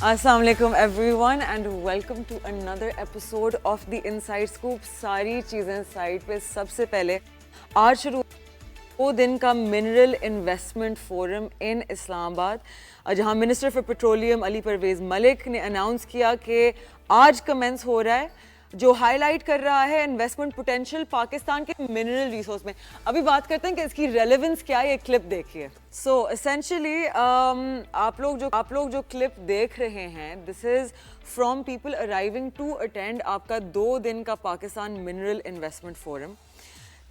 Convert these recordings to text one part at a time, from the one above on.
Assalamu alaikum everyone and welcome to another episode of the Inside Scoop. सारी चीज़ें side पे सबसे पहले आज शुरू 2 दिन का mineral investment forum in Islamabad, जहां minister for petroleum Ali Parvez Malik ने अनाउंस किया कि आज कमेंस हो रहा है, जो हाईलाइट कर रहा है इन्वेस्टमेंट पोटेंशियल पाकिस्तान के मिनरल रिसोर्स में। अभी बात करते हैं कि इसकी रेलेवेंस क्या है, ये क्लिप देखिए। सो एसेंशियली आप लोग जो क्लिप देख रहे हैं, this is from people arriving to attend आपका 2 दिन का Pakistan mineral investment forum.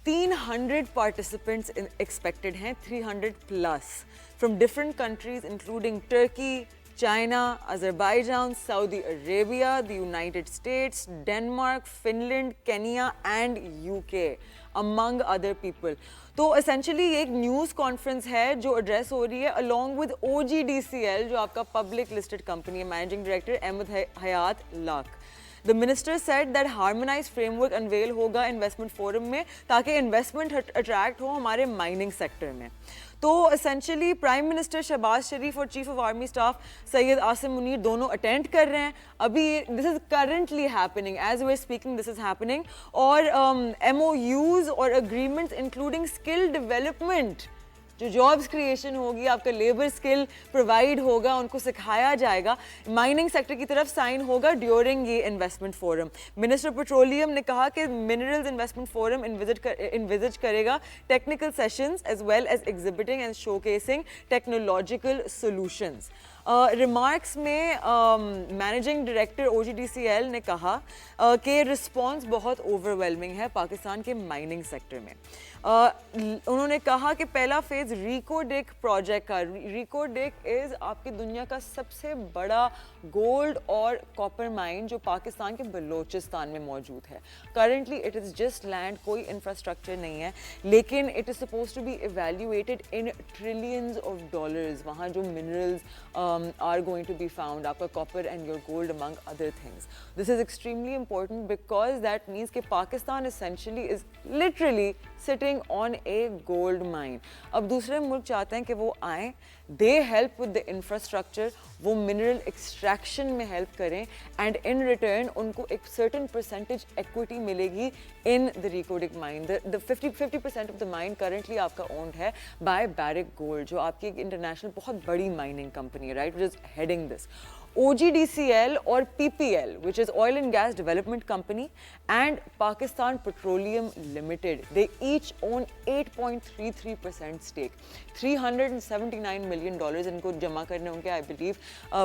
300 participants expected हैं, 300 plus from different countries including Turkey, China, Azerbaijan, Saudi Arabia, the United States, Denmark, Finland, Kenya and UK among other people. तो essentially ये एक news conference है जो address हो रही है along with OGDCL, जो आपका पब्लिक लिस्टेड कंपनी है, managing director Ahmed Hayat Lak. The minister said that harmonized framework unveil होगा इन्वेस्टमेंट फोरम में ताकि इन्वेस्टमेंट अट्रैक्ट हो हमारे माइनिंग सेक्टर में। तो essentially prime minister Shehbaz Sharif और chief of army staff Syed Asim Munir दोनों अटेंड कर रहे हैं। अभी this is currently happening, as we are speaking this is happening. और MOUs और अग्रीमेंट्स इंक्लूडिंग स्किल डेवलपमेंट, जो जॉब्स क्रिएशन होगी, आपका लेबर स्किल प्रोवाइड होगा, उनको सिखाया जाएगा, माइनिंग सेक्टर की तरफ साइन होगा ड्यूरिंग ये इन्वेस्टमेंट फोरम। मिनिस्टर पेट्रोलियम ने कहा कि मिनरल्स इन्वेस्टमेंट फोरम इन्विजिट करेगा technical sessions as well as exhibiting and showcasing technological solutions. Remarks में मैनेजिंग डायरेक्टर OGDCL ने कहा कि रिस्पॉन्स बहुत ओवरवेलमिंग है पाकिस्तान के माइनिंग सेक्टर में। उन्होंने कहा कि पहला फेज़ रिकोडिक प्रोजेक्ट का, रिकोडिक इज़ आपकी दुनिया का सबसे बड़ा गोल्ड और कॉपर माइन जो पाकिस्तान के बलोचिस्तान में मौजूद है। Currently it is just land, कोई इंफ्रास्ट्रक्चर नहीं है, लेकिन it is suppose to be evaluated in trillions of dollars. वहाँ जो minerals are going to be found, आपका copper and your gold among other things. This is extremely important because that means कि Pakistan essentially is literally sitting on a gold mine. अब दूसरे मुल्क चाहते हैं कि वो आएँ, they help with the infrastructure, वो mineral extraction में help करें and in return उनको एक certain percentage equity मिलेगी in the Reko Diq mine. The 50% of the mine currently आपका owned है by Barrick Gold, जो आपकी एक international बहुत बड़ी mining company है, right, which is heading this. OGDCL और PPL, which is Oil and Gas Development Company, and Pakistan Petroleum Limited, they each own 8.33% stake. $379 million इनको जमा करने होंगे, I believe,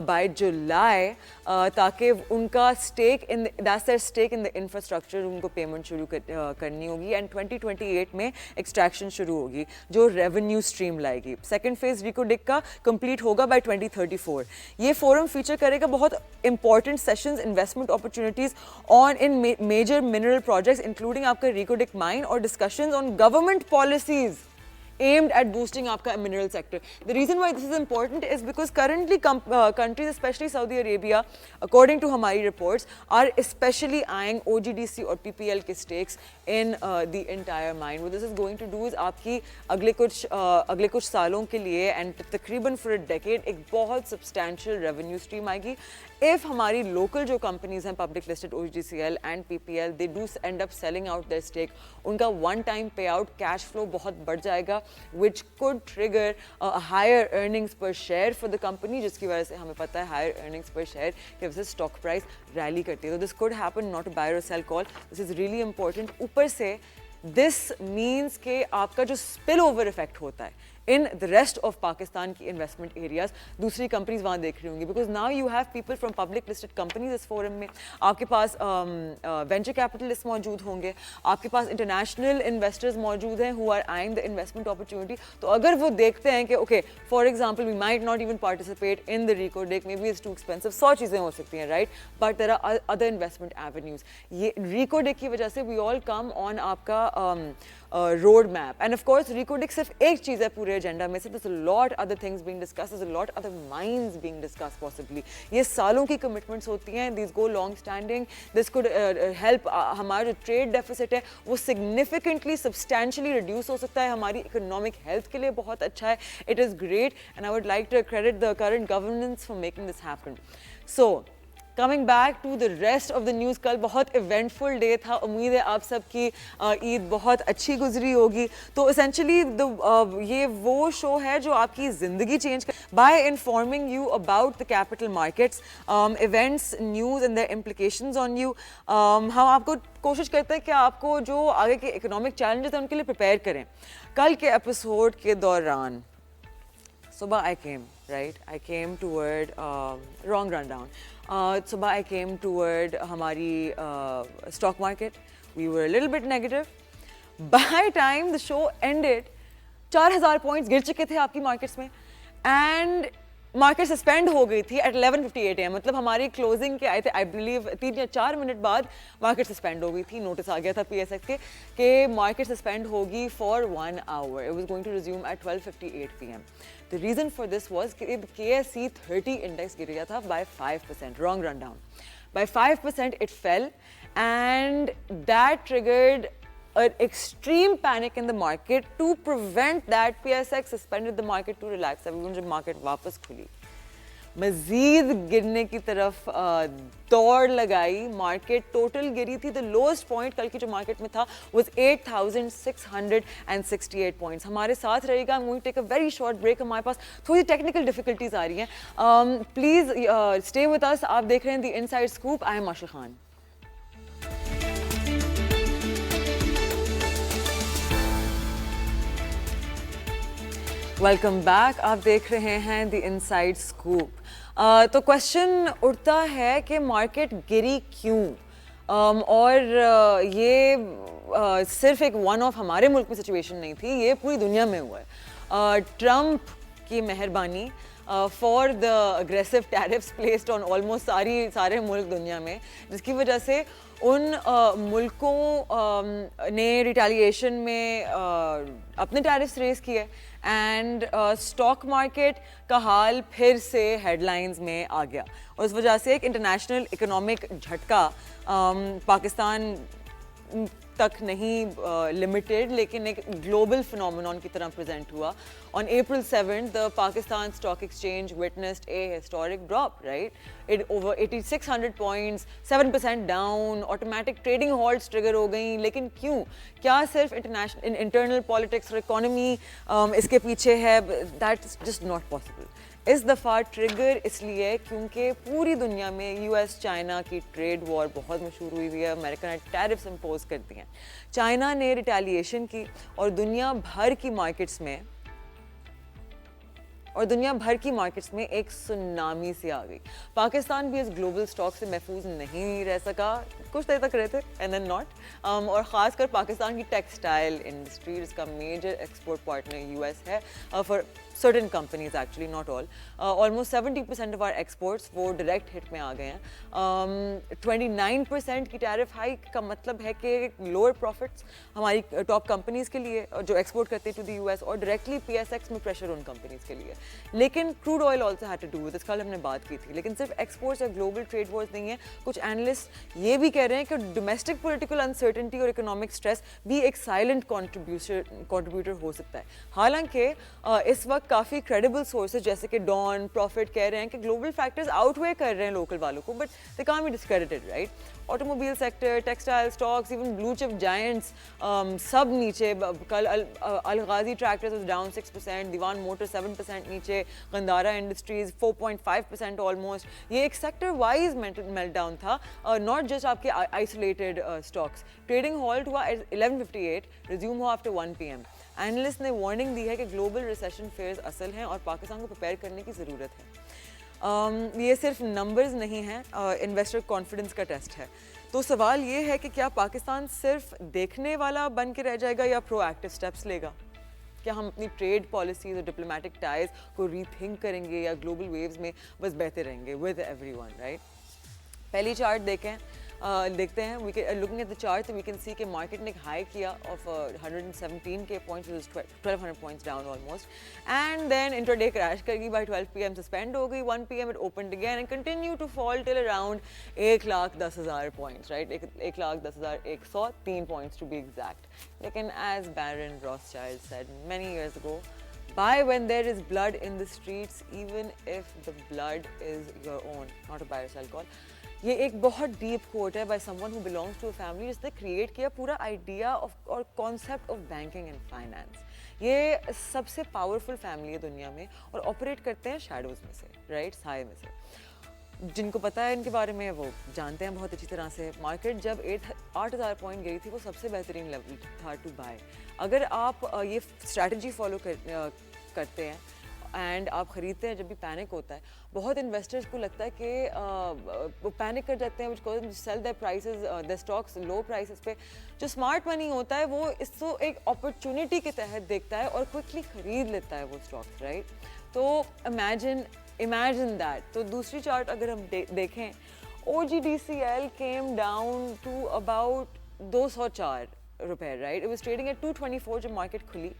by July, ताकि उनका stake in that's their stake in the infrastructure, उनको payment शुरू करनी होगी and 2028 में एक्सट्रैक्शन शुरू होगी जो रेवेन्यू स्ट्रीम लाएगी। सेकेंड फेज रिको डिक का कंप्लीट होगा बाय 2034। ये फोरम फीचर करेगा बहुत important sessions, investment opportunities on in major mineral projects including आपका रिको डिक माइन और discussions on government policies aimed at boosting आपका mineral sector. The reason why this is important is because currently countries, especially Saudi Arabia, according to हमारी reports, are especially eyeing OGDC और PPL के stakes in the entire mine. What this is going to do is आपकी अगले कुछ सालों के लिए and तकरीबन for a decade एक बहुत substantial revenue stream आएगी। If हमारी local जो companies हैं, public listed OGDCL and PPL, they do end up selling out their stake, उनका one time payout cash flow बहुत बढ़ जाएगा, which could trigger a higher earnings per share for the company, जिसकी वजह से हमें पता है higher earnings per share की वजह से stock price rally करती है। So this could happen, not a buy or sell call. This is really important. ऊपर से this means कि आपका जो spill over effect होता है in the rest of Pakistan की investment areas, दूसरी companies वहाँ देख रही होंगी, because now you have people from public listed companies इस forum में, आपके पास venture capitalists मौजूद होंगे, आपके पास international investors मौजूद हैं who are eyeing the investment opportunity. तो अगर वो देखते हैं कि okay, for example, we might not even participate in the Reko Diq, maybe it's too expensive, 100 चीज़ें हो सकती हैं, right? But there are other investment avenues. ये Reko Diq की वजह से we all come on आपका road map, and of course Reko Diq सिर्फ एक चीज़ है पूरे एजेंडा में से, there's a lot other things being discussed, there's a lot other mines being discussed possibly. ये सालों की commitments होती हैं, these go long standing, this could help हमारा जो trade deficit है वो significantly substantially reduce हो सकता है, हमारी economic health के लिए बहुत अच्छा है, it is great and I would like to credit the current governance for making this happen. So coming back to the rest of the news. کل بہت ایونٹفل ڈے تھا, امید ہے آپ سب کی عید بہت اچھی گزری ہوگی. تو اسینشلی یہ وہ شو ہے جو آپ کی زندگی چینج کر by informing you about the capital markets, events, news and their implications on you. ہم آپ کو کوشش کرتے ہیں کہ آپ کو جو آگے کے اکنامک چیلنجز ہیں ان کے لیے پریپیئر کریں. کل کے ایپیسوڈ کے دوران صبح I came toward wrong rundown. صبح I came toward ہماری stock market. We were a little bit negative. By time the show ended, 4,000 points گر چکے تھے آپ کی مارکیٹس میں, اینڈ مارکیٹ سسپینڈ ہو گئی تھی ایٹ 11:58 AM. مطلب ہماری کلوزنگ کے آئے تھے آئی بلیو 3 یا 4 منٹ بعد مارکیٹ سسپینڈ ہو گئی تھی. نوٹس آ گیا تھا پی ایس ایکس کے کہ مارکیٹ سسپینڈ ہوگی for 1 hour. It was going to resume at 12:58 PM. The reason for this was کہ KSE 30 index گر گیا تھا by 5%. Wrong rundown. By 5% it fell, and that triggered an extreme panic in the market. To prevent that, PSX suspended the market to relax everyone. جب market واپس کھلی مزید گرنے کی طرف دوڑ لگائی, مارکیٹ ٹوٹل گری تھی. the lowest point کل کی جو مارکیٹ میں تھا was 8,668 points. ہمارے ساتھ رہے گا. I'm going to take a very short break. ہمارے پاس تھوڑی ٹیکنیکل ڈیفیکلٹیز آ رہی ہیں. Please stay with us. آپ دیکھ رہے ہیں the inside scoop. I am Mashal Khan. Welcome back. آپ دیکھ رہے ہیں دی انسائڈ اسکوپ. تو کوشچن اٹھتا ہے کہ مارکیٹ گری کیوں, اور یہ صرف ایک ون آف ہمارے ملک میں سچویشن نہیں تھی, یہ پوری دنیا میں ہوا ہے. ٹرمپ کی مہربانی for the aggressive tariffs placed on almost سارے ملک دنیا میں, جس کی وجہ سے ان ملکوں نے ریٹیلیشن میں اپنے ٹیرفس ریز کیے, اینڈ اسٹاک مارکیٹ کا حال پھر سے ہیڈ لائنز میں آ گیا. اور اس وجہ سے ایک انٹرنیشنل اکنامک جھٹکا پاکستان تک نہیں لمیٹڈ لیکن ایک گلوبل فنومینون کی طرح پریزنٹ ہوا. On April 7th, the Pakistan Stock Exchange witnessed a historic drop, right? It over 8,600 points, 7% down, automatic trading halts trigger ہو گئیں. لیکن کیوں؟ کیا صرف internal politics اور economy اس کے پیچھے ہے؟ That's just not possible. اس دفعہ ٹریگر اس لیے کیونکہ پوری دنیا میں یو ایس چائنا کی ٹریڈ وار بہت مشہور ہوئی ہوئی ہے. امریکہ نے ٹیرفس امپوز کر دی ہیں, چائنا نے ریٹیلیشن کی, اور دنیا بھر کی مارکیٹس میں ایک سونامی سی آ گئی. پاکستان بھی اس گلوبل اسٹاک سے محفوظ نہیں رہ سکا. کچھ دیر تک رہے تھے اینڈ دین ناٹ. اور خاص کر پاکستان کی ٹیکسٹائل انڈسٹری, جس کا major export partner U S ہے for certain companies actually, not all. Almost 70% of our exports وہ ڈائریکٹ ہٹ میں آ گئے ہیں. 29% کی ٹیرف ہائیک کا مطلب ہے کہ لوور پروفٹس ہماری ٹاپ کمپنیز کے لیے جو ایکسپورٹ کرتی ٹو دی یو ایس, اور ڈائریکٹلی پی ایس ایکس میں پریشر ان کمپنیز کے لیے. لیکن crude oil also had to do with, اس کل ہم نے بات کی تھی. لیکن صرف ایکسپورٹس یا گلوبل ٹریڈ وارز نہیں ہیں. کچھ اینالسٹ یہ بھی کہہ رہے ہیں کہ ڈومیسٹک پولیٹیکل انسرٹنٹی اور اکنامک اسٹریس بھی ایک سائلنٹ کنٹریبیوٹر ہو سکتا ہے. حالانکہ اس وقت کافی کریڈیبل سورسز جیسے کہ ڈان, پروفٹ کہہ رہے ہیں کہ گلوبل فیکٹرز آؤٹ وے کر رہے ہیں لوکل والوں کو, but they can't be discredited, right. Automobile sector, textile stocks, even blue chip giants سب نیچے. کل الغازی ٹریکٹرز واز ڈاؤن 6%, دیوان موٹر 7% نیچے, غندارہ انڈسٹریز 4.5% آلموسٹ. یہ ایک سیکٹر وائز میلٹ ڈاؤن تھا, ناٹ جسٹ آپ کے آئسولیٹڈ اسٹاکس. ٹریڈنگ ہالٹ ہوا 11:58, ریزیوم ہوا آفٹر 1 PM. اینالسٹ نے وارننگ دی ہے کہ گلوبل ریسیشن فیئرز اصل ہیں اور پاکستان کو پریپیئر کرنے کی ضرورت ہے. یہ صرف نمبرز نہیں ہیں, انویسٹر کانفیڈنس کا ٹیسٹ ہے. تو سوال یہ ہے کہ کیا پاکستان صرف دیکھنے والا بن کے رہ جائے گا یا پرو ایکٹیو اسٹیپس لے گا؟ کیا ہم اپنی ٹریڈ پالیسیز اور ڈپلومیٹک ٹائز کو ری تھنک کریں گے یا گلوبل ویوز میں بس بہتے رہیں گے ود ایوری ون, رائٹ. پہلی چارٹ دیکھتے ہیں. Looking at the chart we can see کہ مارکیٹ نے ایک ہائی کیا آف 117 کے points, 1200 points down almost, and then intraday crash کر گئی. بائی 12 PM سسپینڈ ہو گئی. 1 PM it opened again and continue to fall till around 1,10,000 points, right. 1,10,103 points to be exact. لیکن as Baron Rothschild said many years ago, Buy when there is blood in the streets, even if the blood is your own. Not a buy or sell call. یہ ایک بہت deep quote ہے by someone who belongs to a family جس نے create کیا پورا idea of اور concept of banking and finance. یہ سب سے پاورفل فیملی ہے دنیا میں اور آپریٹ کرتے ہیں شیڈوز میں سے, رائٹ, سائے میں سے. جن کو پتہ ہے ان کے بارے میں وہ جانتے ہیں بہت اچھی طرح سے. مارکیٹ جب 8,000 پوائنٹ گئی تھی وہ سب سے بہترین لیول تھا ٹو بائی. اگر آپ یہ اسٹریٹجی فالو کرتے ہیں اینڈ آپ خریدتے ہیں جب بھی پینک ہوتا ہے, بہت انویسٹرز کو لگتا ہے کہ وہ پینک کر جاتے ہیں, which sell their prices their stocks low prices پہ. جو اسمارٹ منی ہوتا ہے وہ اس کو ایک اپرچونٹی کے تحت دیکھتا ہے اور کوئکلی خرید لیتا ہے وہ اسٹاکس, رائٹ. تو امیجن دیٹ. تو دوسری چارٹ اگر ہم دیکھیں, OGDCL came down to about 204 روپے, right. It was trading at 224 جب مارکیٹ کھلی.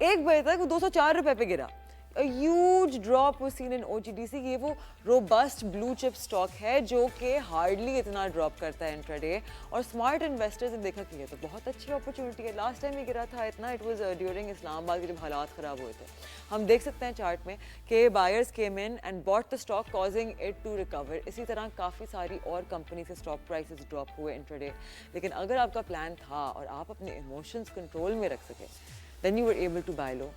1 بجے تک وہ 204 روپے پہ گرا. A huge drop was seen in OGDC. یہ وہ robust blue chip stock ہے جو کہ hardly اتنا ڈراپ کرتا ہے انٹراڈے, اور اسمارٹ انویسٹرز نے دیکھا کہ یہ تو بہت اچھی اپرچونٹی ہے. لاسٹ ٹائم یہ گرا تھا اتنا, اٹ واز ڈیورنگ اسلام آباد کے جب حالات خراب ہوئے تھے. ہم دیکھ سکتے ہیں چارٹ میں کہ buyers came in and bought the stock causing it to recover. اسی طرح کافی ساری اور کمپنی سے اسٹاک پرائسز ڈراپ ہوئے انٹراڈے. لیکن اگر آپ کا پلان تھا اور آپ اپنے ایموشنز کنٹرول میں رکھ سکے, then you were able to buy low.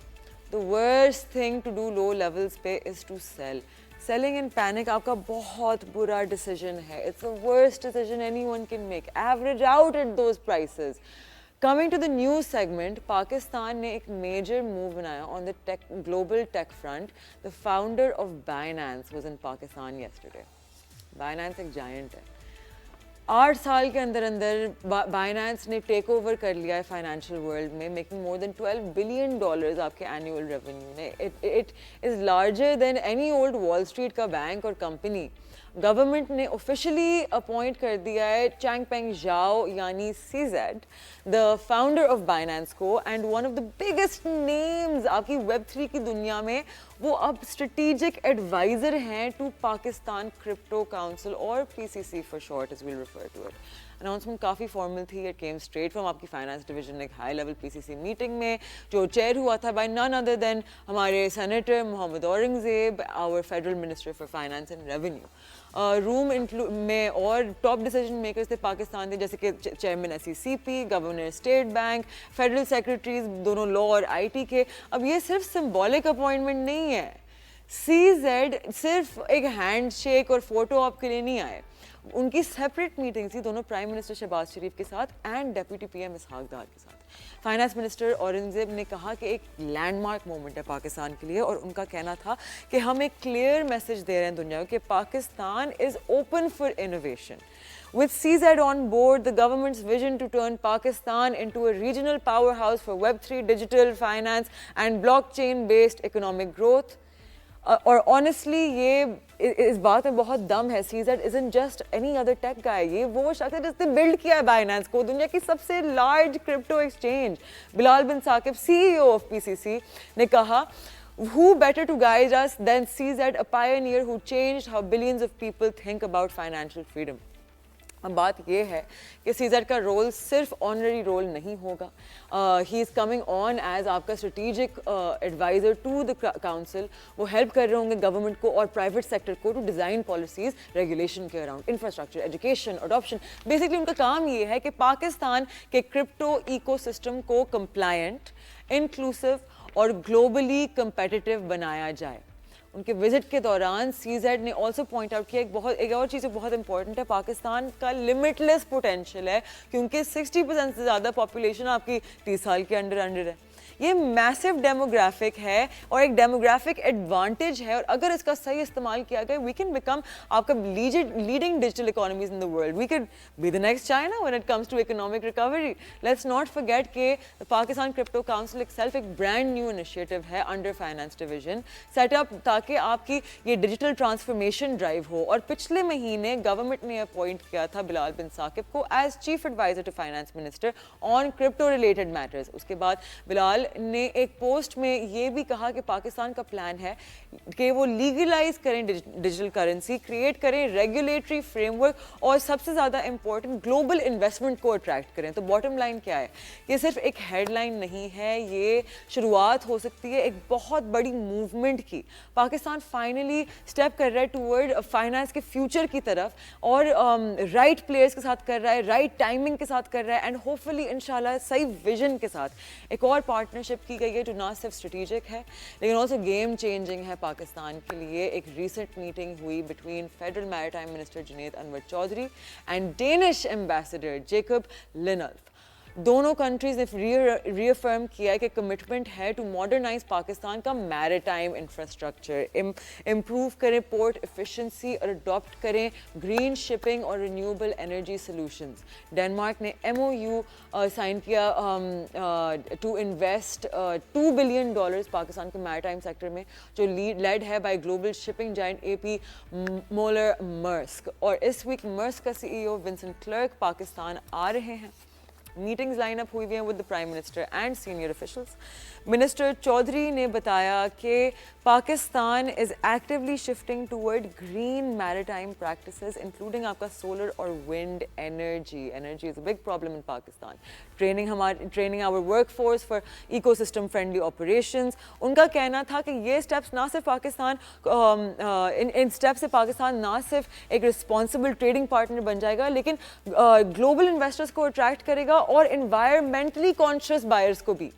The worst thing to do low levels پہ is to sell. Selling in panic آپ کا بہت برا decision ہے. It's the worst decision anyone can make. Average out at those prices. Coming to the news segment, Pakistan نے ایک major move بنایا on the global tech front. The founder of Binance was in Pakistan yesterday. Binance ایک giant ہے. 8 سال کے اندر Binance نے take over کر لیا ہے فائنینشیل ورلڈ میں, میکنگ مور دین $12 billion آپ کے اینیول ریونیو نے. It is larger than any old Wall Street کا بینک اور کمپنی. گورنمنٹ نے آفیشلی اپوائنٹ کر دیا ہے چینگ پینگ ژاؤ یعنی CZ, the founder of Binance کو, and one of the biggest names آپ کی Web3 کی دنیا میں. وہ اب اسٹریٹیجک ایڈوائزر ہیں ٹو پاکستان کرپٹو کاؤنسل, اور PCC for short as we'll refer to it. Announcement coffee formal تھی. اٹ کیم اسٹریٹ فرام آپ کی فائنانس ڈویژن ایک ہائی لیول PCC میٹنگ میں جو چیئر ہوا تھا بائی نان ادر دین ہمارے senator Muhammad Aurangzeb, our federal minister for finance and revenue. Room میں اور ٹاپ ڈیسیجن میکرز تھے پاکستان کے, جیسے کہ chairman SECP, governor state bank, federal secretaries دونوں لا اور IT کے. اب یہ صرف سمبولک اپوائنٹمنٹ نہیں ہے. CZ صرف ایک ہینڈ شیک اور فوٹو آپ کے لیے نہیں آئے. ان کی سیپریٹ میٹنگ تھی دونوں پرائم منسٹر شہباز شریف کے ساتھ and deputy PM Ishaq Dar کے ساتھ. فائنانس منسٹر اورنگزیب نے کہا کہ ایک لینڈ مارک مومنٹ ہے پاکستان کے لیے, اور ان کا کہنا تھا کہ ہم ایک کلیئر میسج دے رہے ہیں دنیا کو کہ Pakistan is open for innovation. With CZ on board, the government's vision to turn Pakistan into a regional powerhouse for Web3, digital finance and blockchain-based economic growth. اور آنیسٹلی یہ اس بات میں بہت دم ہے. CZ isn't just any other tech guy. یہ وہ شخص ہے جس نے بلڈ کیا ہے بائنانس کو, دنیا کی سب سے large crypto exchange. Bilal bin Saqib CEO of PCC نے کہا, who better to guide us than CZ, a pioneer who changed how billions of people think about financial freedom. اب بات یہ ہے کہ CZ کا رول صرف آنرری رول نہیں ہوگا. ہی از کمنگ آن ایز آپ کا strategic adviser to the council. وہ ہیلپ کر رہے ہوں گے گورنمنٹ کو اور پرائیویٹ سیکٹر کو ٹو ڈیزائن پالیسیز ریگولیشن کے around infrastructure, education, adoption. Basically ان کا کام یہ ہے کہ پاکستان کے کرپٹو ایکو سسٹم کو کمپلائنٹ, انکلوسیو اور گلوبلی کمپیٹیٹیو بنایا جائے. ان کے وزٹ کے دوران CZ نے آلسو پوائنٹ آؤٹ کیا ایک اور چیز بہت امپورٹنٹ ہے, پاکستان کا لمٹ لیس پوٹینشیل ہے کیونکہ 60% سے زیادہ پاپولیشن آپ کی 30 سال کے انڈر ہے. یہ میسو ڈیموگرافک ہے اور ایک ڈیموگرافک ایڈوانٹیج ہے, اور اگر اس کا صحیح استعمال کیا گیا وی کین بیکم آپ کا leading digital economies in the world. We could be the next China when it comes to economic recovery. Let's not forget کہ پاکستان کرپٹو کاؤنسل ایک سیلف ایک برانڈ نیو انیشیٹو ہے under finance division set up تاکہ آپ کی یہ digital transformation drive ہو. اور پچھلے مہینے گورنمنٹ نے اپوائنٹ کیا تھا بلال بن ثاقب کو as chief adviser to finance minister on crypto related matters. اس کے بعد بلال نے ایک پوسٹ میں یہ بھی کہا کہ پاکستان کا پلان ہے کہ وہ لیگلائز کریں ڈیجیٹل کرنسی, کریٹ کریں ریگولیٹری فریم ورک, اور سب سے زیادہ امپورٹنٹ گلوبل انویسٹمنٹ کو اٹریکٹ کریں. تو باٹم لائن کیا ہے, یہ صرف ایک ہیڈ لائن نہیں ہے, یہ شروعات ہو سکتی ہے ایک بہت بڑی موومنٹ کی. پاکستان فائنلی اسٹیپ کر رہا ہے ٹورڈ فائنانس کے فیوچر کی طرف, اور رائٹ پلیئرس کے ساتھ کر رہا ہے, رائٹ ٹائمنگ کے ساتھ کر رہا ہے, اینڈ ہوپ فلی انشاءاللہ صحیح ویژن کے ساتھ ایک اور پارٹنرشپ کی گئی ہے جو نہ صرف اسٹریٹجک ہے لیکن آلسو گیم چینجنگ ہے پاکستان کے لیے. ایک ریسنٹ میٹنگ ہوئی between federal maritime minister Junaid Anwar Chaudhry and Danish ambassador Jacob Linnet. دونوں کنٹریز نے ری افرم کیا ہے کہ کمٹمنٹ ہے ٹو ماڈرنائز پاکستان کا میریٹائم انفراسٹرکچر, امپروو کریں پورٹ ایفیشنسی اور اڈاپٹ کریں گرین شپنگ اور رینیوبل انرجی سولوشنز. ڈنمارک نے MOU سائن کیا ٹو انویسٹ $2 بلین پاکستان کے میریٹائم سیکٹر میں, جو لیڈ ہے by global shipping giant AP Moller Maersk. اور اس ویک مرسک کا CEO ونسنٹ کلرک پاکستان آ رہے ہیں. میٹنگز لائن اپ ہوئی ہوئی ہیں with the prime minister and senior officials. Minister Chaudhry نے بتایا کہ Pakistan is actually shifting toward green maritime practices including آپ کا سولر اور wind energy. Energy is a big problem in Pakistan. Training our workforce for ecosystem friendly operations. ان کا کہنا تھا کہ یہ اسٹیپس نہ صرف پاکستان ان اسٹیپ سے پاکستان نہ صرف ایک رسپانسبل ٹریڈنگ پارٹنر بن جائے گا لیکن گلوبل انویسٹرز کو اٹریکٹ کرے گا اور انوائرمنٹلی کانشیس بائرس کو بھی.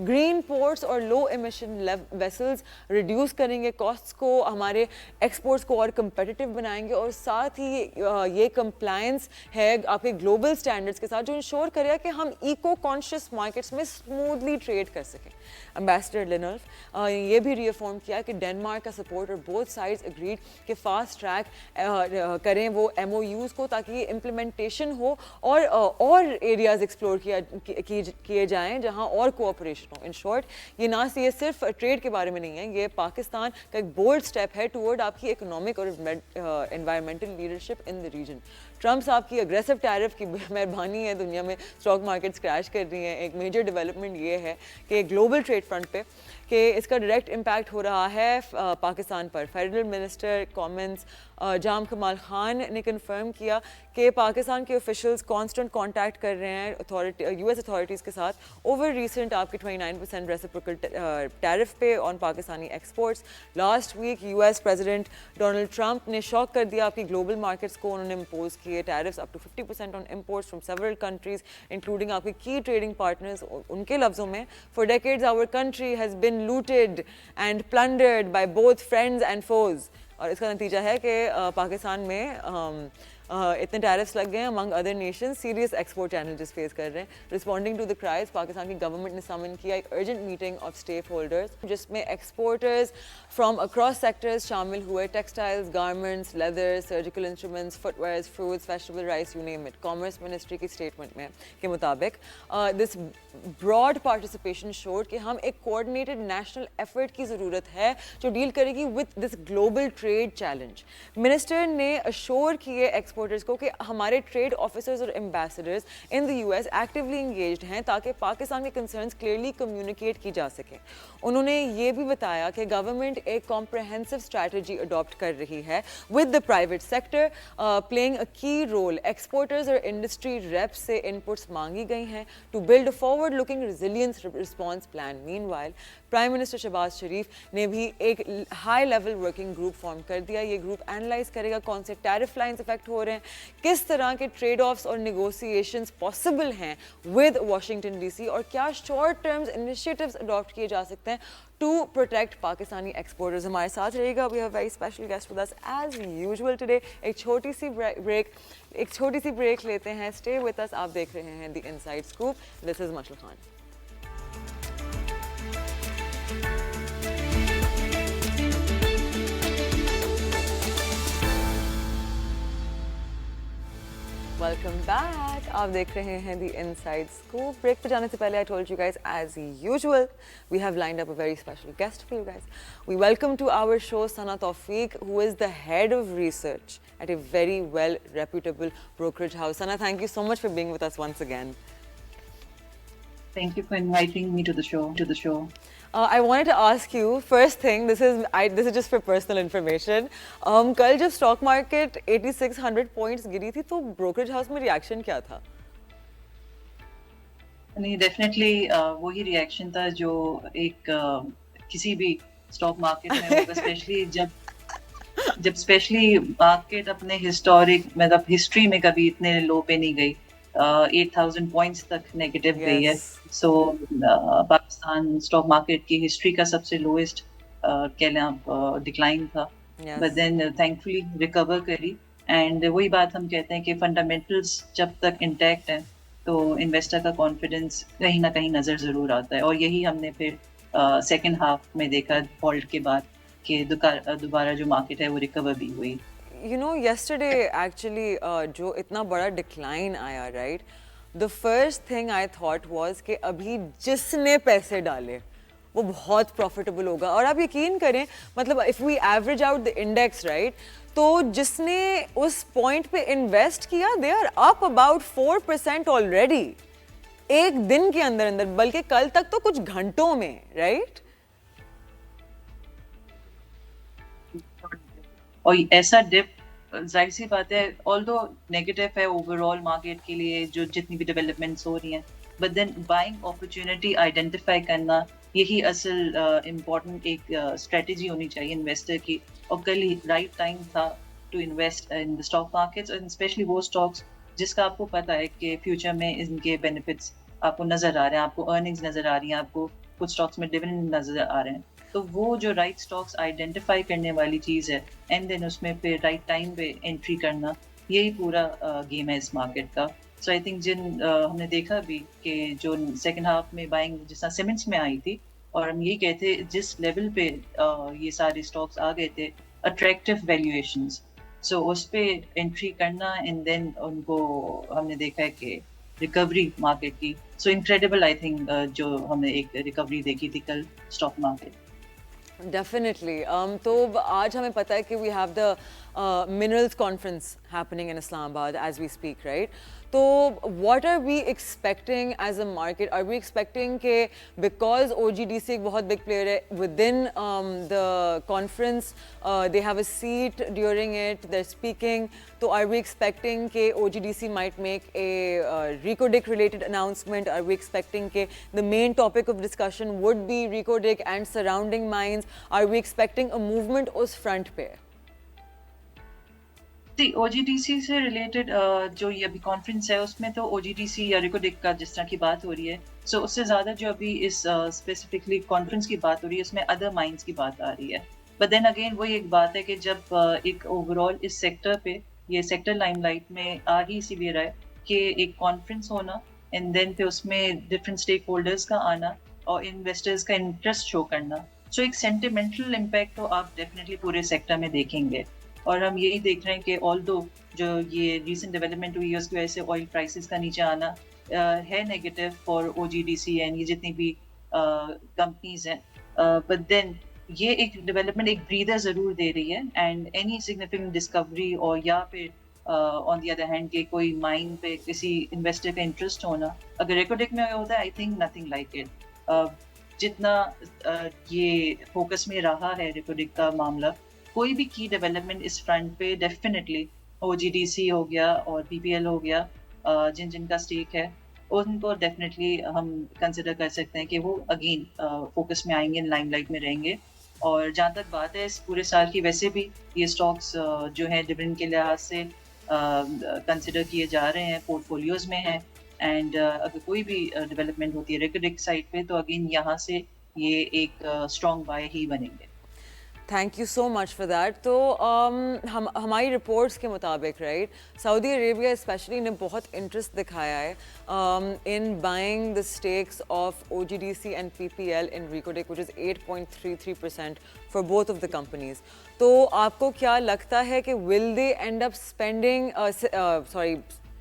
گرین پورٹس اور لو ایمیشن ویسلز ریڈیوس کریں گے کاسٹس کو, ہمارے ایکسپورٹس کو اور کمپیٹیٹیو بنائیں گے, اور ساتھ ہی یہ کمپلائنس ہے آپ کے گلوبل اسٹینڈرڈس کے ساتھ جو انشور کرے گا کہ ہم ایکو کانشیس مارکیٹس میں اسموتھلی ٹریڈ کر سکیں. امبیسڈر لینلف یہ بھی ری افرم کیا کہ ڈنمارک کا سپورٹ اور بوتھ سائڈز اگریڈ کہ فاسٹ ٹریک کریں وہ MOUs کو تاکہ یہ امپلیمنٹیشن ہو اور ایریاز ایکسپلور کیے جائیں جہاں اور کوآپریشن ہو. ان شارٹ یہ یہ صرف ٹریڈ کے بارے میں نہیں ہے, یہ پاکستان کا ایک بولڈ اسٹیپ ہے ٹورڈ آپ کی اکنامک اور environmental leadership in the region. Trump صاحب کی اگریسو ٹیرف کی مہربانی ہے دنیا میں اسٹاک مارکیٹس کریش کر رہی ہیں. ایک میجر ڈیولپمنٹ یہ ہے کہ گلوبل ٹریڈ فرنٹ پہ کہ اس کا ڈائریکٹ امپیکٹ ہو رہا ہے پاکستان پر. فیڈرل منسٹر کامنس جام کمال خان نے کنفرم کیا کہ پاکستان کے آفیشلز کانسٹنٹ کانٹیکٹ کر رہے ہیں US اتھارٹیز کے ساتھ اوور ریسنٹ آپ کے 29% ریسیپروکل ٹیرف پہ on Pakistani exports. Last week US president Donald Trump نے شاک کر دیا آپ کی گلوبل مارکیٹس کو. انہوں نے امپوز کیے tariffs up to 50% on imports from several countries including آپ کے کی ٹریڈنگ پارٹنرز. ان کے لفظوں میں for decades our country has been looted and plundered by both friends and foes. اور اس کا نتیجہ ہے کہ پاکستان میں اتنے ٹیرفس لگ گئے ہیں among other nations, serious export challenges face کر رہے ہیں. Responding to the crisis Pakistan کی گورنمنٹ نے سمن کیا ایک urgent meeting of stakeholders جس میں ایکسپورٹرز فرام اکراس سیکٹرز شامل ہوئے, textiles, garments, leather, surgical instruments, footwears, fruits, vegetable, rice, you name it. Commerce ministry کی اسٹیٹمنٹ میں کے مطابق دس براڈ پارٹیسپیشن شوڈ کہ ہم ایک کوآرڈینیٹڈ نیشنل ایفرٹ کی ضرورت ہے جو ڈیل کرے گی with this global trade challenge. Minister نے اشور کیے ایکسپورٹرز کو کہ ہمارے ٹریڈ آفیسرز اور ambassadors in the US actively engaged ہیں تاکہ پاکستان کے کنسرنز کلیئرلی کمیونیکیٹ کی جا سکیں. انہوں نے یہ بھی بتایا کہ گورنمنٹ ایک کمپریہنسو اسٹریٹجی اڈاپٹ کر رہی ہے with the private sector playing a key role. Exporters اور انڈسٹری ریپس سے انپٹس مانگی گئی ہیں to build forward looking resilience response plan. Meanwhile prime minister Shehbaz Sharif نے بھی ایک high level working group form کر دیا. یہ گروپ اینالائز کرے گا کون سے ٹیرف لائنز افیکٹ ہو رہے ہیں, کس طرح کے ٹریڈ آفس اور نیگوسیشنز پاسبل ہیں ود واشنگٹن DC, اور کیا شارٹ ٹرمز انیشیٹوز اڈاپٹ کیے جا سکتے ہیں ٹو پروٹیکٹ پاکستانی ایکسپورٹرز. ہمارے ساتھ رہے گا. We have very special guest with us as usual today. ایک چھوٹی سی بریک لیتے ہیں. Stay with us. آپ دیکھ رہے ہیں the inside scope. This is Mishal Khan. Welcome back. آپ دیکھ رہے ہیں دی انسائڈ اسکوپ. بریک پہ جانے سے پہلے I told you guys as usual we have lined up a very special guest for you guys. We welcome to our show Sana Taufiq, who is the head of research at a very well reputable brokerage house. Sana, thank you so much for being with us once again. Thank you for inviting me to the show. I wanted to ask you first thing. This is just for personal information. कल जब stock market 8600 points गिरी थी तो brokerage house में reaction क्या था? नहीं, definitely वही reaction था जो एक किसी भी स्टॉक मार्केट में होगा, स्पेशली जब स्पेशली मार्केट अपने हिस्टोरिक मतलब हिस्ट्री में कभी इतने लो पे नहीं गई, 8000 पॉइंट्स तक नेगेटिव गई है. सो पाकिस्तान स्टॉक मार्केट की हिस्ट्री का सबसे लोएस्ट कह लें आप डिक्लाइन था, बट देन थैंकफुली रिकवर करी. एंड वही बात हम कहते हैं कि फंडामेंटल्स जब तक इंटैक्ट हैं तो इन्वेस्टर का कॉन्फिडेंस कहीं ना कहीं नज़र ज़रूर आता है. और यही हमने फिर सेकेंड हाफ में देखा फॉल्ट के बाद कि दोबारा जो मार्केट है वो रिकवर भी हुई. You know, yesterday actually जो इतना बड़ा डिक्लाइन आया, right, the first thing I thought was कि अभी जिसने पैसे डाले वो बहुत प्रॉफिटेबल होगा. और आप यकीन करें, मतलब if we average out the index, right, तो जिसने उस पॉइंट पे इन्वेस्ट किया they are up about 4% already एक दिन के अंदर अंदर, बल्कि कल तक तो कुछ घंटों में, राइट. और ऐसा डिप जाहिर सी बात है, ऑल्दो नेगेटिव है ओवरऑल मार्केट के लिए जो जितनी भी डेवलपमेंट्स हो रही हैं, but then buying opportunity identify करना यही असल इम्पोर्टेंट एक स्ट्रेटजी होनी चाहिए इन्वेस्टर की. और कल ही राइट टाइम था to invest in the stock markets, and especially वो स्टॉक्स जिसका आपको पता है कि फ्यूचर में इनके बेनिफिट्स आपको नजर आ रहे हैं, आपको अर्निंग्स नजर आ रही हैं, आपको कुछ स्टॉक्स में डिविडेंड नजर आ रहे हैं. तो वो जो राइट स्टॉक्स आइडेंटिफाई करने वाली चीज़ है, एंड देन उसमें फिर राइट टाइम पे एंट्री करना, यही पूरा गेम है इस मार्केट का. सो आई थिंक हमने देखा भी कि जो सेकंड हाफ में बाइंग जिस तरह सीमेंट्स में आई थी, और हम यही कहते जिस लेवल पे ये सारे स्टॉक्स आ गए थे, अट्रैक्टिव वैल्यूएशंस, सो उस पे एंट्री करना, एंड देन उनको हमने देखा है कि रिकवरी मार्केट की. सो इनक्रेडिबल आई थिंक जो हमने एक रिकवरी देखी थी कल स्टॉक मार्केट. डेफिनेटली. तो आज हमें पता है कि we have the minerals conference happening in Islamabad as we speak, right. तो what are we expecting as a market? Are we expecting कि बिकॉज OGDC एक बहुत बिग प्लेयर है within the conference, they have a seat during it, they are speaking, तो are we expecting कि OGDC might make a Recodic related announcement? Are we expecting कि the main topic of discussion would be Recodic and surrounding mines? Are we expecting a movement उस front पे? OGDC से related जो ये अभी conference है उसमें तो OGDC या रिकोडिक का जिस तरह की बात हो रही है, सो उससे ज़्यादा जो अभी इस स्पेसिफिकली कॉन्फ्रेंस की बात हो रही है उसमें अदर माइंस की बात आ रही है. बट देन अगेन वही एक बात है कि जब एक ओवरऑल इस सेक्टर पे ये सेक्टर लाइमलाइट में आ ही इसीलिए रहा है कि एक कॉन्फ्रेंस होना, एंड देन फिर उसमें डिफरेंट स्टेक होल्डर्स का आना और इन्वेस्टर्स का इंटरेस्ट शो करना. सो एक सेंटिमेंटल इम्पैक्ट तो आप डेफिनेटली पूरे सेक्टर में देखेंगे. और हम यही देख रहे हैं कि ऑल्दो जो ये रीसेंट डेवलपमेंट हुई है उसकी वजह से ऑयल प्राइसेस का नीचे आना है नेगेटिव फॉर OGDC एंड ये जितनी भी कंपनीज हैं, बट देन ये एक डेवलपमेंट एक ब्रीदर ज़रूर दे रही है. एंड एनी सिग्निफिकेंट डिस्कवरी और या फिर ऑन द अदर हैंड के कोई माइन पे किसी इन्वेस्टर का इंटरेस्ट होना अगर रिकॉर्डिक में होता है, I think nothing like it. जितना ये फोकस में रहा है रिकॉर्डिक का मामला, कोई भी की डेवलपमेंट इस फ्रंट पे डेफिनेटली OGDC हो गया और PPL हो गया, जिनका स्टेक है उनको डेफिनेटली हम कंसिडर कर सकते हैं कि वो अगेन फोकस में आएंगे, लाइमलाइट में रहेंगे. और जहाँ तक बात है इस पूरे साल की, वैसे भी ये स्टॉक्स जो हैं डिविडेंड के लिहाज से कंसिडर किए जा रहे हैं, पोर्टफोलियोज में हैं. एंड अगर कोई भी डेवलपमेंट होती है रिकॉर्डिक साइड पे तो अगेन यहाँ से ये एक स्ट्रॉन्ग बाय ही बनेंगे. Thank you so much for that. तो हमारी रिपोर्ट्स के मुताबिक, राइट, सऊदी अरेबिया स्पेशली ने बहुत इंटरेस्ट दिखाया है in buying the stakes of OGDC and PPL in Recodic, which is 8.33% for both of the companies. तो आपको क्या लगता है कि will they end up spending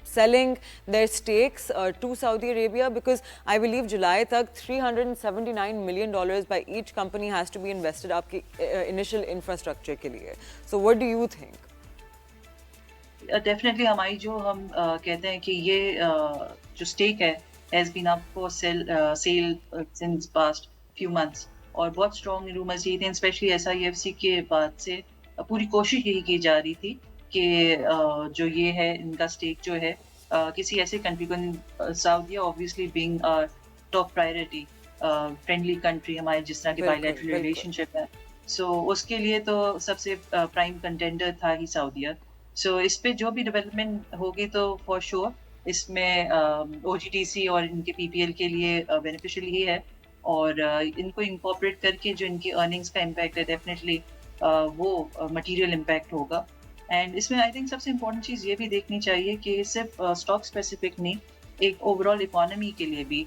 selling their stakes to Saudi Arabia? Because I believe July तक $379 million by each company has to be invested आपकी initial infrastructure के लिए. So what do you think? Definitely हमारी जो हम कहते हैं कि ये जो स्टेक है has been up for sale since past few months. और बहुत स्ट्रॉन्ग रूमर्स ये थे, स्पेशली SIFC के बाद से पूरी कोशिश यही की जा रही थी कि जो ये है इनका स्टेक जो है किसी ऐसे कंट्री को, Saudi obviously being top priority, friendly country हमारे जिस तरह के बायलैटरल रिलेशनशिप है, सो उसके लिए तो सबसे प्राइम कंटेंडर था ही सऊदीया. सो इस पे जो भी डेवलपमेंट होगी तो फॉर श्योर इसमें OGTC और इनके PPL के लिए बेनिफिशियल ही है. और इनको इंकॉर्पोरेट करके जो इनकी अर्निंग्स का इम्पैक्ट है डेफिनेटली वो मटेरियल इम्पैक्ट होगा. एंड इसमें आई थिंक सबसे इम्पोर्टेंट चीज़ ये भी देखनी चाहिए कि सिर्फ स्टॉक स्पेसिफिक नहीं, एक ओवरऑल इकोनॉमी के लिए भी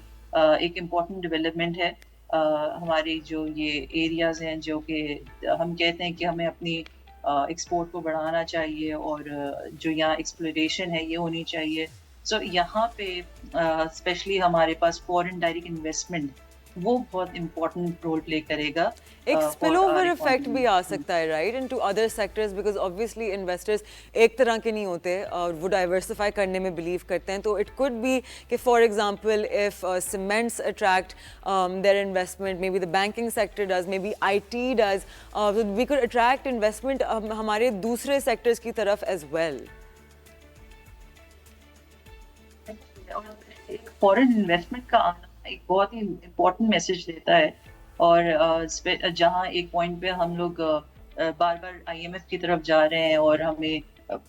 एक इम्पॉर्टेंट डेवलपमेंट है. हमारे जो ये एरियाज हैं जो कि हम कहते हैं कि हमें अपनी एक्सपोर्ट को बढ़ाना चाहिए और जो यहाँ एक्सप्लोरेशन है ये होनी चाहिए. सो यहाँ पे स्पेशली हमारे पास फॉरेन डायरेक्ट इन्वेस्टमेंट वो बहुत इम्पोर्टेंट रोल प्ले करेगा. एक स्पिल ओवर इफेक्ट भी आ सकता है right into other sectors, because obviously investors एक तरह के नहीं होते और वो डाइवर्सिफाई करने में बिलीव करते हैं. तो इट कुड बी कि for example if cements attract their investment, maybe the banking sector does, maybe IT does, we could attract investment हमारे दूसरे सेक्टर्स की तरफ एज वेल. फॉरेन इन्वेस्टमेंट का आना एक बहुत ही इम्पोर्टेंट मैसेज देता है. और जहाँ एक पॉइंट पे हम लोग बार बार IMF की तरफ जा रहे हैं और हमें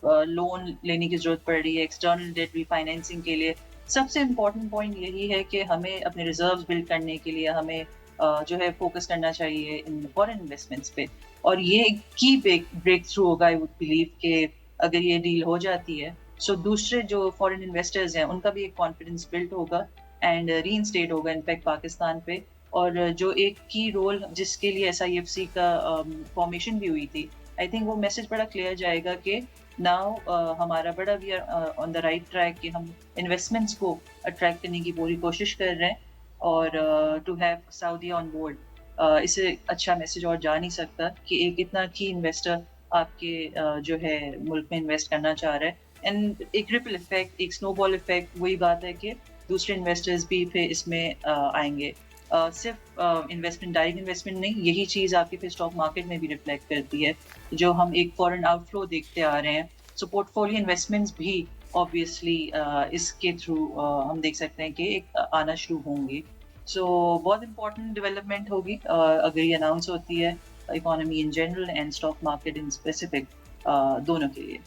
लोन लेने की जरूरत पड़ रही है एक्सटर्नल डेट रीफाइनेंसिंग के लिए, सबसे इम्पोर्टेंट पॉइंट यही है कि हमें अपने रिजर्व्स बिल्ड करने के लिए हमें जो है फोकस करना चाहिए इन फॉरेन इन्वेस्टमेंट्स पे. और ये की ब्रेक थ्रू होगा आई वुड बिलीव कि अगर ये डील हो जाती है सो दूसरे जो फॉरेन इन्वेस्टर्स हैं उनका भी एक कॉन्फिडेंस बिल्ड होगा एंड रीइंस्टेट होगा इनफैक्ट पाकिस्तान पे. और जो एक की रोल जिसके लिए SIFC का फॉर्मेशन भी हुई थी, आई थिंक वो मैसेज बड़ा क्लियर जाएगा कि नाउ हमारा बड़ा we are on the right track कि हम इन्वेस्टमेंट्स को अट्रैक्ट करने की पूरी कोशिश कर रहे हैं. और to have Saudi on board, इससे अच्छा मैसेज और जा नहीं सकता कि एक इतना की इन्वेस्टर आपके जो है मुल्क में इन्वेस्ट करना चाह रहा है. एंड एक रिपल इफेक्ट, एक स्नोबॉल इफेक्ट, वही बात है कि दूसरे इन्वेस्टर्स भी फिर इसमें आएंगे. सिर्फ इन्वेस्टमेंट, डायरेक्ट इन्वेस्टमेंट नहीं, यही चीज़ आपके फिर स्टॉक मार्केट में भी रिफ्लेक्ट करती है जो हम एक फॉरेन आउटफ्लो देखते आ रहे हैं. सो पोर्टफोलियो इन्वेस्टमेंट्स भी ऑब्वियसली इसके थ्रू हम देख सकते हैं कि एक आना शुरू होंगे. सो बहुत इंपॉर्टेंट डेवलपमेंट होगी अगर ये अनाउंस होती है economy in general and stock market in specific, दोनों के लिए.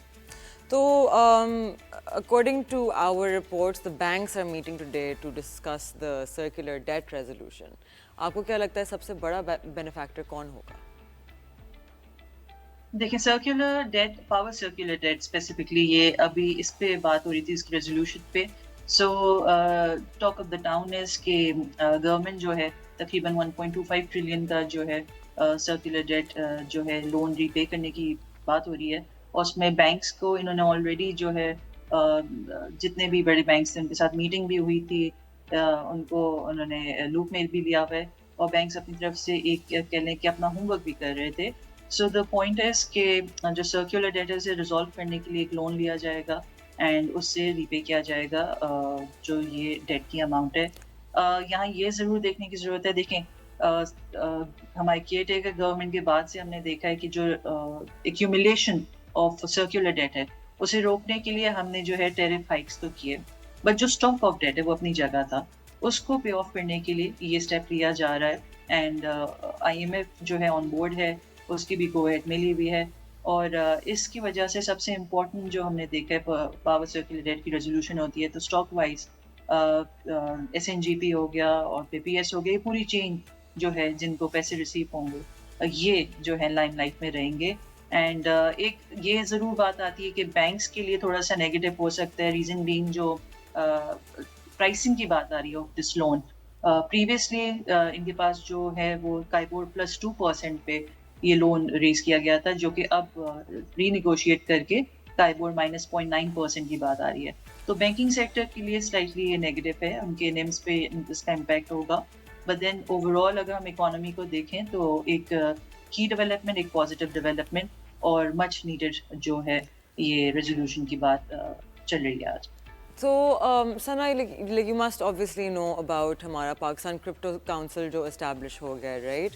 So, according to our reports, the banks are meeting today to discuss the circular debt resolution. आपको क्या लगता है सबसे बड़ा बेनिफैक्टर कौन होगा? देखिए circular debt, power circular debt specifically, ये अभी इस पे बात हो रही थी इसकी रेजोल्यूशन पे. So talk of the town is कि गवर्नमेंट जो है तकरीबन 1.25 ट्रिलियन का जो है सर्कुलर डेट जो है लोन रीपे करने की बात हो रही है. और उसमें बैंक्स को इन्होंने ऑलरेडी जो है जितने भी बड़े बैंक्स थे उनके साथ मीटिंग भी हुई थी, उनको उन्होंने लूप में भी लिया हुआ है और बैंक्स अपनी तरफ से एक कह लें कि अपना होमवर्क भी कर रहे थे. सो द पॉइंट है कि जो सर्कुलर डेट है उसे रिजॉल्व करने के लिए एक लोन लिया जाएगा एंड उससे रीपे किया जाएगा जो ये डेट की अमाउंट है. यहाँ ये ज़रूर देखने की ज़रूरत है, देखें हमारे केयर टेकर गवर्नमेंट के बाद से हमने देखा है कि जो एक्यूमुलेशन ऑफ सर्कुलर डेट है उसे रोकने के लिए हमने जो है टैरिफ हाइक्स तो किए, बट जो स्टॉक ऑफ डेट है वो अपनी जगह था, उसको पे ऑफ करने के लिए ये स्टेप लिया जा रहा है. एंड IMF जो है ऑन बोर्ड है, उसकी भी गो अहेड मिली हुई है. और इसकी वजह से सबसे इम्पोर्टेंट जो हमने देखा है पावर सर्कुलर डेट की रेजोल्यूशन होती है तो स्टॉक वाइज SNGP हो गया और PPS हो गया, ये पूरी चेन जो है जिनको पैसे रिसीव होंगे ये जो है लाइमलाइट में रहेंगे. एंड एक ये ज़रूर बात आती है कि बैंक्स के लिए थोड़ा सा नेगेटिव हो सकता है, रीज़न बीइंग जो प्राइसिंग की बात आ रही है ऑफ दिस लोन. प्रीवियसली इनके पास जो है वो काइबोर प्लस 2% पे ये लोन रेज किया गया था, जो कि अब रीनिगोशिएट करके काइबोर -0.9% की बात आ रही है. तो बैंकिंग सेक्टर के लिए स्लाइटली ये नेगेटिव है, उनके नेम्स पे इसका इम्पैक्ट होगा. बट देन ओवरऑल अगर हम इकोनॉमी को देखें तो एक की डेवलपमेंट, एक पॉजिटिव डेवलपमेंट और मच नीडेड जो है ये रेजोल्यूशन की बात चल रही है आज. So, Sana, like you must obviously know about हमारा पाकिस्तान क्रिप्टो काउंसिल जो establish हो गया, right?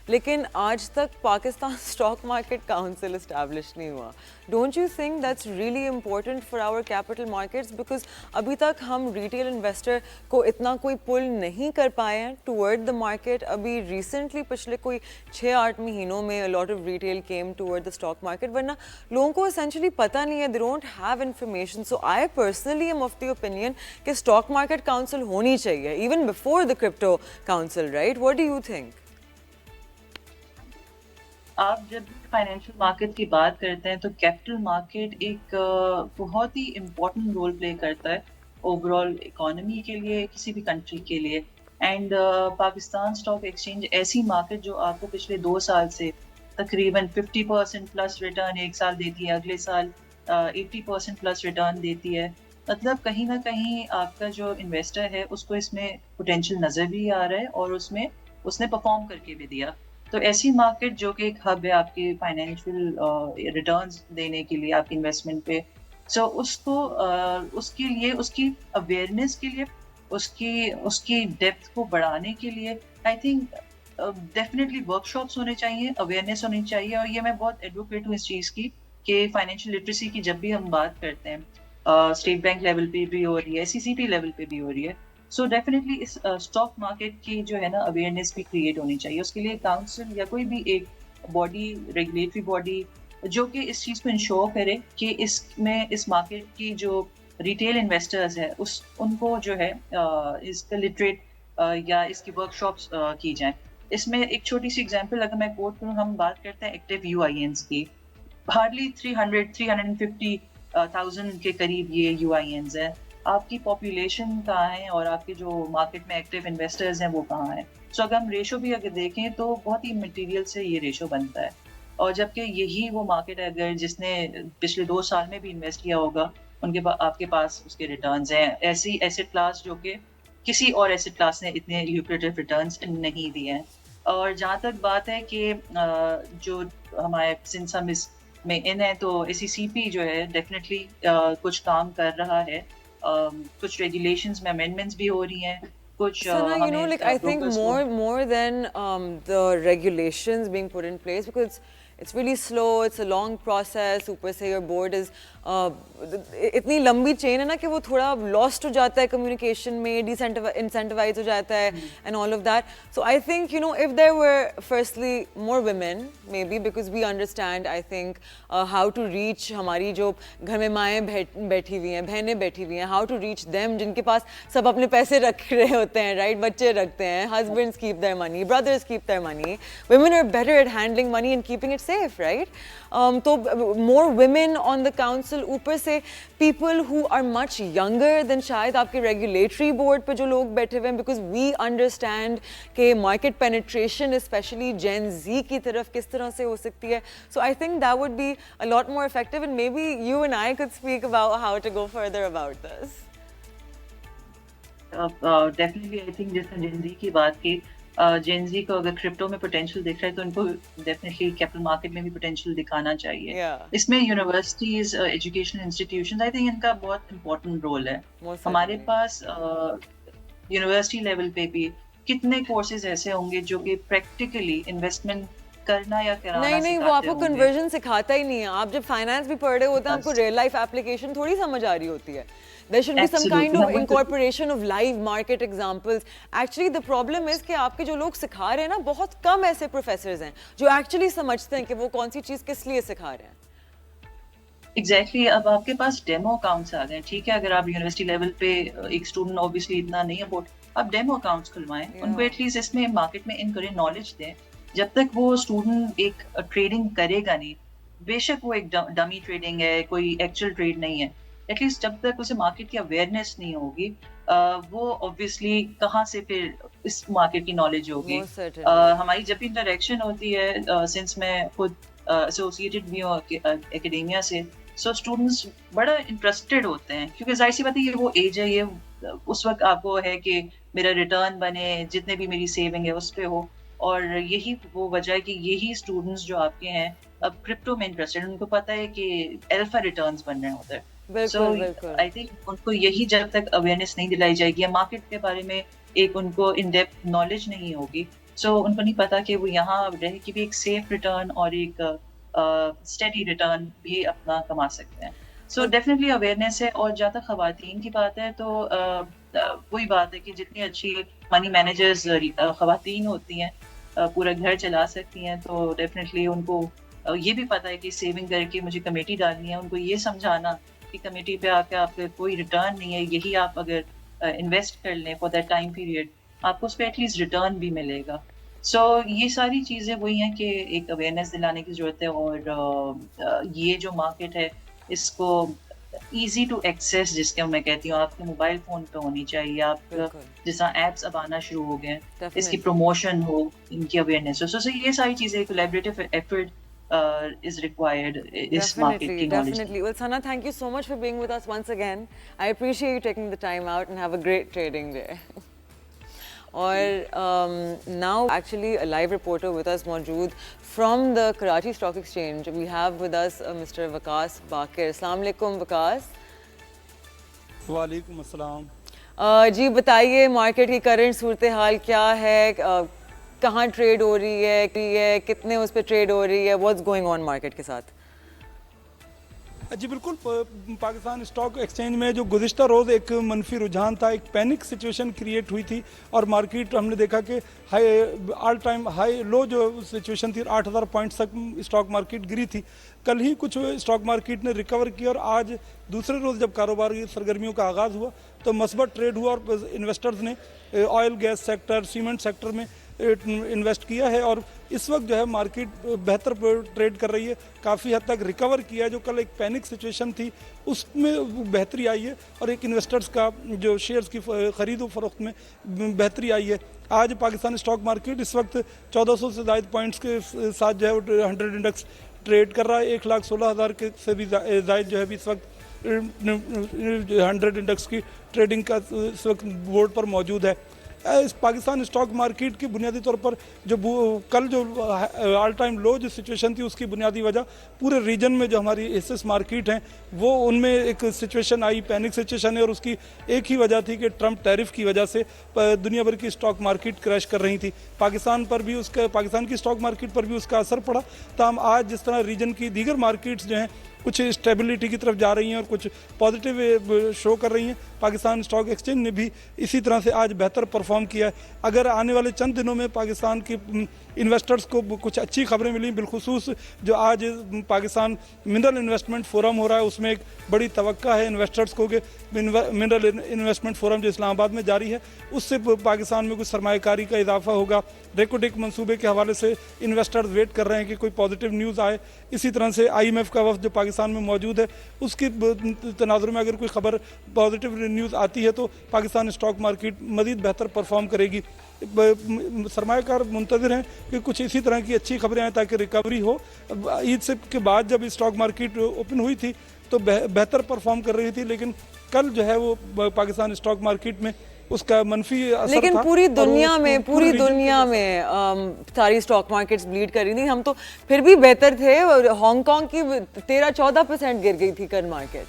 लेकिन आज तक Pakistan stock market council establish नहीं हुआ. Don't you think that's really important for our capital markets, because अभी तक हम रिटेल इन्वेस्टर को इतना कोई पुल नहीं कर पाए हैं टूवर्ड द मार्केट. अभी रिसेंटली पिछले कोई 6-8 महीनों में a lot of retail came toward the stock market, वरना लोगों को एसेंशली पता नहीं है, they don't have information. So I personally am of the opinion कि स्टॉक मार्केट काउंसिल होनी चाहिए even before the crypto council, right? What do you think? आप जब फाइनेंशियल मार्केट की बात करते हैं तो कैपिटल मार्केट एक बहुत ही इम्पोर्टेंट रोल प्ले करता है ओवरऑल इकोनॉमी के लिए, किसी भी कंट्री के लिए. एंड पाकिस्तान स्टॉक एक्सचेंज ऐसी मार्केट जो आपको पिछले 2 साल से तकरीबन 50% प्लस रिटर्न एक साल देती है, अगले साल 80% प्लस रिटर्न देती है. मतलब कहीं ना कहीं आपका जो इन्वेस्टर है उसको इसमें पोटेंशियल नज़र भी आ रहा है और उसमें उसने परफॉर्म करके भी दिया. तो ऐसी मार्केट जो कि एक हब है आपके फाइनेंशियल रिटर्न्स देने के लिए आपके इन्वेस्टमेंट पे, सो उसको उसके लिए उसकी अवेयरनेस के लिए उसकी उसकी डेप्थ को बढ़ाने के लिए आई थिंक डेफिनेटली वर्कशॉप्स होने चाहिए, अवेयरनेस होनी चाहिए. और ये मैं बहुत एडवोकेट हूँ इस चीज़ की कि फाइनेंशियल लिटरेसी की जब भी हम बात करते हैं स्टेट बैंक लेवल पे भी हो रही है, सीसीपी लेवल पे भी हो रही है. सो डेफिनेटली इस स्टॉक मार्केट की जो है ना अवेयरनेस भी क्रिएट होनी चाहिए. उसके लिए काउंसिल या कोई भी एक बॉडी, रेगुलेटरी बॉडी जो कि इस चीज़ को इंश्योर करे कि इसमें इस मार्केट की जो रिटेल इन्वेस्टर्स है उस उनको जो है इसका लिटरेट या इसकी वर्कशॉप्स की जाएं. इसमें एक छोटी सी एग्जांपल अगर मैं कोट करूँ, हम बात करते हैं एक्टिव यूआईएन्स की. हार्डली 350,000 के करीब ये यूआईएन्स हैं. आपकी पॉपुलेशन कहाँ है और आपके जो मार्केट में एक्टिव इन्वेस्टर्स हैं वो कहाँ हैं. सो अगर हम रेशो भी अगर देखें तो बहुत ही मटेरियल से ये रेशो बनता है. और जबकि यही वो मार्केट है अगर जिसने पिछले 2 साल में भी इन्वेस्ट किया होगा, आपके पास उसके रिटर्न्स हैं. ऐसी एसेट क्लास जो कि किसी और एसेट क्लास ने इतने ल्यूक्रेटिव रिटर्न्स नहीं दिए हैं. और जहाँ तक बात है कि जो हमारे सिंस हम में इन है तो एसीसीपी जो है डेफिनेटली कुछ काम कर रहा है. कुछ रेगुलेशंस में अमेंडमेंट्स भी हो रही हैं. कुछ Sana, you know, हमें like I think brokers को more than the regulations being put in place, because it's really slow, it's a long process. ऊपर से your board is इतनी लंबी चेन है ना कि वो थोड़ा lost हो जाता है communication में, incentivize हो जाता है and all of that. So I think, you know, if there were firstly more women, maybe because we understand, I think, how to reach हमारी जो घर में माएँ बैठी हुई हैं, बहनें बैठी हुई हैं, how to reach them जिनके पास सब अपने पैसे रख रहे होते हैं, right? बच्चे रखते हैं, husbands keep their money, brothers keep their money. Women are better at handling money and keeping it safe, right? तो more women on the council, ऊपर से people who are much younger than शायद आपके regulatory board पे जो लोग बैठे हुए हैं, because we understand कि market penetration especially Gen Z की तरफ किस तरह से हो सकती है. So I think that would be a lot more effective, and maybe you and I could speak about how to go further about this. Definitely I think जैसे Gen Z की बात की, जेनजी को अगर क्रिप्टो में पोटेंशियल दिख रहा है तो उनको डेफिनेटली कैपिटल मार्केट में भी पोटेंशियल दिखाना चाहिए. Yeah. इसमें universities, education institutions, I think इनका बहुत इंपॉर्टेंट रोल है. Most हमारे certainly. पास यूनिवर्सिटी लेवल पे भी कितने कोर्सेज ऐसे होंगे जो कि प्रैक्टिकली इन्वेस्टमेंट करना या कराना नहीं, वो सिखाते आपको होंगे. कन्वर्जन सिखाता ही नहीं है. आप जब फाइनेंस भी पढ़ रहे होते हैं, आपको बस. रियल लाइफ एप्लीकेशन थोड़ी समझ आ रही होती है. There should be some kind Absolutely. of हाँ, वही तो- incorporation of live market examples. Actually, the problem is कि आपके जो लोग सिखा रहे हैं ना, बहुत कम ऐसे प्रोफेसर्स हैं जो एक्चुअली समझते हैं कि वो कौन सी चीज़ किस लिए सिखा रहे हैं. एग्जैक्टली अब आपके पास डेमो अकाउंट्स आ गए. ठीक है, अगर आप यूनिवर्सिटी लेवल पे एक स्टूडेंट ऑब्वियसली इतना नहीं है, बट आप डेमो अकाउंट्स खुलवाएं. उनको एटलीस्ट इसमें मार्केट में इन करें, नॉलेज दें. जब तक वो स्टूडेंट एक ट्रेडिंग करेगा नहीं, बेशक वो एक डमी ट्रेडिंग है, कोई एक्चुअल ट्रेड नहीं है, एटलीस्ट जब तक उसे मार्केट की अवेयरनेस नहीं होगी, वो ऑब्वियसली कहाँ से फिर इस मार्केट की नॉलेज होगी. Most certainly. हमारी जब भी इंटरेक्शन होती है, सिंस मैं खुद एसोसिएटेड भी हूँ एकेडेमिया से, सो स्टूडेंट्स बड़ा इंटरेस्टेड होते हैं क्योंकि जाहिर सी बात है ये वो एज है, ये उस वक्त आपको है कि मेरा रिटर्न बने, जितने भी मेरी सेविंग है उस पे हो. और यही वो वजह है कि यही स्टूडेंट्स जो आपके हैं अब क्रिप्टो में इंटरेस्टेड, उनको पता है कि अल्फा रिटर्न्स बन रहे हैं उधर. बिल्कुल बिल्कुल आई थिंक उनको यही जब तक अवेयरनेस नहीं दिलाई जाएगी या मार्केट के बारे में एक उनको इन डेप्थ नॉलेज नहीं होगी, सो उनको नहीं पता कि वो यहाँ रह के भी एक सेफ रिटर्न और एक स्टेडी रिटर्न भी अपना कमा सकते हैं। सो और डेफिनेटली अवेयरनेस है। और जहाँ तक खवातीन की बात है तो वही बात है कि जितनी अच्छी मनी मैनेजर्स खवातीन होती हैं, पूरा घर चला सकती हैं, तो डेफिनेटली उनको ये भी पता है कि सेविंग करके मुझे कमेटी डालनी है। उनको ये समझाना कि कमेटी पे आके आपका कोई रिटर्न नहीं है, यही आप अगर इन्वेस्ट कर लें फॉर दैट टाइम पीरियड, आपको उस पे एटलीस्ट रिटर्न भी मिलेगा। सो ये सारी चीज़ें वही हैं कि एक अवेयरनेस दिलाने की ज़रूरत है। और ये जो मार्केट है इसको ईज़ी टू एक्सेस, जिसके मैं कहती हूँ, आपके मोबाइल फ़ोन पे होनी चाहिए। आप बिल्कुल जिस तरह ऐप्स अब आना शुरू हो गए हैं, इसकी डेफिनेटली प्रमोशन हो, इनकी अवेयरनेस हो। सो ये सारी चीज़ें कोलैबोरेटिव एफर्ट is required इस मार्केट Definitely, की knowledge definitely. Well, Sana, thank you so much for being with us once again. I appreciate you taking the time out and have a great trading day. और now actually a live reporter with us मौजूद from the Karachi Stock Exchange. We have with us Mr. Waqas Bakir. Assalamu alaikum, Waqas. वालेकुम अस्सलाम। जी बताइए market की current सूरत हाल क्या है, कहाँ trade हो रही है, कितने उस पर ट्रेड हो रही है, व्हाट्स गोइंग ऑन मार्केट के साथ? जी बिल्कुल, पाकिस्तान स्टॉक एक्सचेंज में जो गुज़िश्ता रोज़ एक मनफी रुझान था, एक पैनिक सिचुएशन क्रिएट हुई थी और मार्केट हमने देखा कि high all time high low जो सिचुएशन थी 8,000 पॉइंट्स तक स्टॉक मार्केट गिरी थी। कल ही कुछ स्टॉक मार्केट ने रिकवर किया और आज दूसरे रोज़ जब कारोबार की सरगर्मियों का आगाज़ हुआ तो मस्बत ट्रेड हुआ और इन्वेस्टर्स ने oil gas sector, cement sector में इन्वेस्ट किया है और इस वक्त जो है मार्केट बेहतर ट्रेड कर रही है, काफ़ी हद तक रिकवर किया है। जो कल एक पैनिक सिचुएशन थी उसमें बेहतरी आई है और एक इन्वेस्टर्स का जो शेयर्स की ख़रीद फरोख्त में बेहतरी आई है। आज पाकिस्तान स्टॉक मार्केट इस वक्त 1400 से ज़ायद पॉइंट्स के साथ जो है 100 इंडेक्स ट्रेड कर रहा है। 1,16,000 के से भी ज़ायद जो है इस वक्त 100 इंडेक्स की ट्रेडिंग का इस वक्त बोर्ड पर मौजूद है। इस पाकिस्तान स्टॉक मार्केट की बुनियादी तौर पर जो कल जो ऑल टाइम लो जो सिचुएशन थी उसकी बुनियादी वजह पूरे रीजन में जो हमारी एसेस मार्केट हैं वो उनमें एक सिचुएशन आई, पैनिक सिचुएशन है और उसकी एक ही वजह थी कि ट्रंप टैरिफ की वजह से दुनिया भर की स्टॉक मार्केट क्रैश कर रही थी। पाकिस्तान की स्टॉक मार्केट पर भी उसका असर पड़ा। तमाम आज जिस तरह रीजन की दीगर मार्केट्स जो हैं कुछ स्टेबिलिटी की तरफ जा रही हैं और कुछ पॉजिटिव शो कर रही हैं, पाकिस्तान स्टॉक एक्सचेंज ने भी इसी तरह से आज बेहतर परफॉर्म किया है। अगर आने वाले चंद दिनों में पाकिस्तान की इन्वेस्टर्स को कुछ अच्छी खबरें मिली, बिलखुसूस जो आज पाकिस्तान मिनरल इन्वेस्टमेंट फोरम हो रहा है उसमें एक बड़ी तवक्का है इन्वेस्टर्स को कि मिनरल इन्वेस्टमेंट फोरम जो इस्लामाबाद में जारी है उससे पाकिस्तान में कुछ सरमायाकारी का इजाफा होगा। रेकोडेक मंसूबे के हवाले से इन्वेस्टर्स वेट कर रहे हैं कि कोई पॉजिटिव न्यूज़ आए। इसी तरह से IMF का वफ्द जो पाकिस्तान में मौजूद है उसकी तनाजुर में अगर कोई खबर पॉजिटिव न्यूज़ आती है तो पाकिस्तान स्टॉक मार्केट मज़ीद बेहतर परफॉर्म करेगी। सरमायाकार मुंतज़िर हैं कि कुछ इसी तरह की अच्छी खबरें आएँ ताकि रिकवरी हो। ईद से के बाद जब स्टॉक मार्केट ओपन हुई थी तो बेहतर परफॉर्म कर रही थी, लेकिन कल जो है वो पाकिस्तान स्टॉक मार्केट में उसका मनफी असर लेकिन था। पूरी दुनिया में सारी स्टॉक मार्केट्स ब्लीड कर रही थी, हम तो फिर भी बेहतर थे। हांगकांग की 13-14% गिर गई थी कल मार्केट।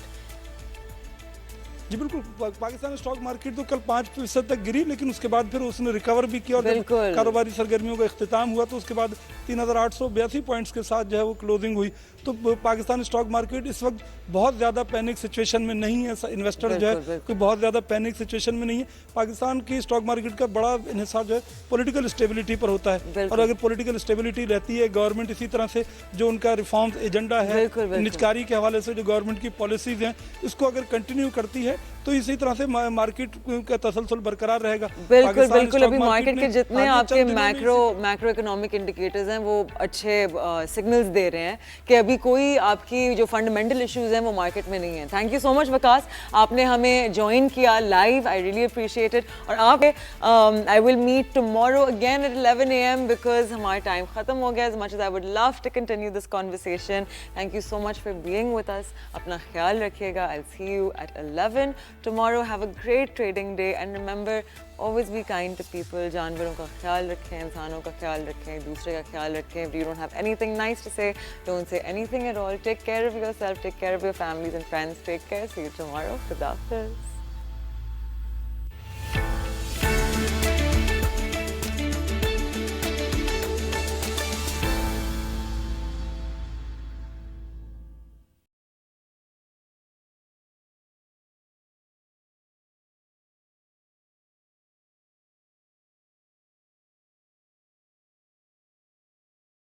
जी बिल्कुल, पाकिस्तान स्टॉक मार्केट तो कल 5% तक गिरी, लेकिन उसके बाद फिर उसने रिकवर भी किया और जब कारोबारी सरगर्मियों का इख्तिताम हुआ तो उसके बाद 3,882 पॉइंट्स के साथ जो है वो क्लोजिंग हुई। तो पाकिस्तान स्टॉक मार्केट इस वक्त बहुत ज़्यादा पैनिक सिचुएशन में नहीं है। इन्वेस्टर जो है कोई बहुत ज़्यादा पैनिक सिचुएशन में नहीं है। पाकिस्तान की स्टॉक मार्केट का बड़ा इन्हिसार जो है पॉलिटिकल स्टेबिलिटी पर होता है और अगर पॉलिटिकल स्टेबिलिटी रहती है, गवर्नमेंट इसी तरह से जो उनका रिफॉर्म्स एजेंडा है, निजकारी के हवाले से जो गवर्नमेंट की पॉलिसीज़ हैं इसको अगर कंटिन्यू करती है तो इसी तरह से मार्केट का तसलसल बरकरार रहेगा। बिल्कुल अभी मार्केट के जितने आपके मैक्रो इकोनॉमिक इंडिकेटर्स हैं वो अच्छे सिग्नल्स दे रहे हैं कि अभी कोई आपकी जो फंडामेंटल इश्यूज हैं वो मार्केट में नहीं है। Thank you so much Waqas, आपने हमें ज्वाइन किया live, I really appreciate it. और आप I will meet tomorrow again at 11 AM because हमारा टाइम खत्म हो गया। As much as I would love to continue this conversation. Thank you so much for being with us. अपना ख्याल रखिएगा। I will see you at 11 tomorrow. Have a great trading day and remember, always be kind to people. जानवरों का ख्याल रखें, इंसानों का ख्याल रखें, दूसरे का ख्याल रखें. If you don't have anything nice to say, don't say anything at all. Take care of yourself, take care of your families and friends. Take care. See you tomorrow. Khuda Hafiz.